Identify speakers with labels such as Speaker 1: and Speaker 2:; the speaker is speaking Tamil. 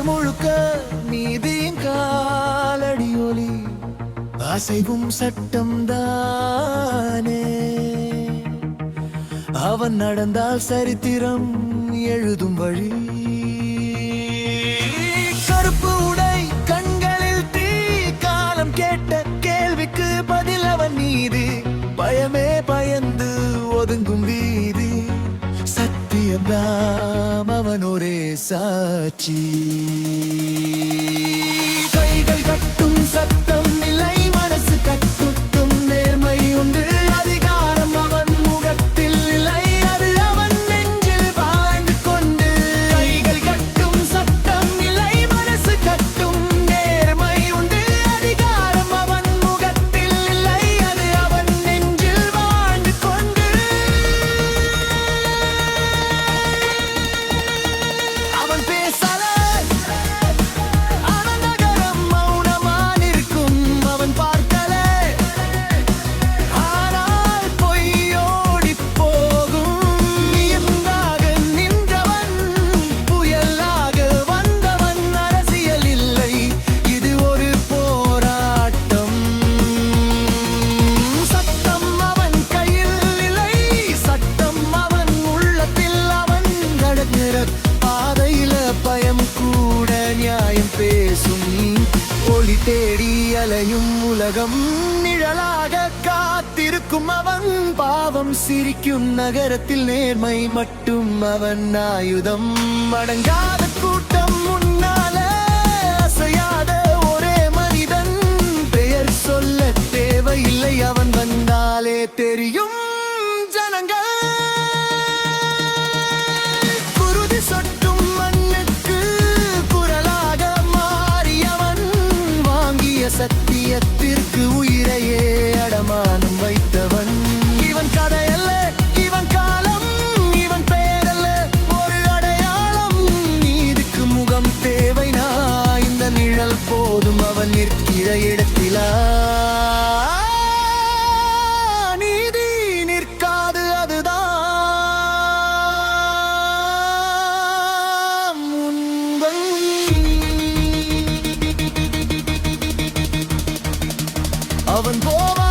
Speaker 1: முழுக்க நீதியின் காலடி ஒலி அசைவும் சட்டம் தானே. அவன் நடந்தால் சரித்திரம் எழுதும் வழி. கருப்பு உடை கண்களில் தீ காலம் கேட்ட கேள்விக்கு பதில் அவன் நீதி. பயமே பயந்து ஒதுங்கும் வீதி சத்தியம்தாம் அவன் ஒரே சாட்சி. கைகள் கட்டும் சத்தம் இல்லை மனசு கட்டுட்டும் நேர்மை உண்டு. அதிகாரம் அவன் முகத்தில் இல்லை அது அவன் நெஞ்சில் வாழ்ந்து கொண்டு. கைகள் கட்டும் சத்தம் இல்லை மனசு கட்டும் நேர்மை உண்டு. அதிகாரம் அவன் முகத்தில் இல்லை அது அவன் நெஞ்சில் வாழ்ந்து கொண்டு. அவன் பேசல அவன் நகரம் மௌனமானிருக்கும். அவன் பார்க்கல ஆனால் பொய்யோடி போகும். நியமாக நின்றவன் புயலாக வந்தவன். அரசியல் இல்லை இது ஒரு போராட்டம். சட்டம் அவன் கையில் இல்லை சட்டம் அவன் உள்ளத்தில். அவன் நடக்கிற பாதையில பயம் கூட நியாயம் பேசும். ஒளி தேடி அலையும் உலகம் நிழலாக காத்திருக்கும். அவன் பாவம் சிரிக்கும் நகரத்தில் நேர்மை மட்டும் அவன் ஆயுதம். அடங்காத கூட்டம் முன்னால அசையாத ஒரே மனிதன். பெயர் சொல்ல தேவையில்லை அவன் வந்தாலே தெரியும் ஜனங்கள். குருதி சொட்டும் மண்ணுக்கு குரலாக மாறியவன். வாங்கிய சத்தியத்திற்கு உயிரையே அடமானம் வைத்தவன். இவன் கதையல்ல இவன் காலம் இவன் பெயரல்ல ஒரு அடையாளம். நீதிக்கு முகம் தேவைனா இந்த நிழல் போதும். அவன் நிற்கிற இடத்திலா நீதி நிற்காது அதுதான் உண்மை. அவன் போவான்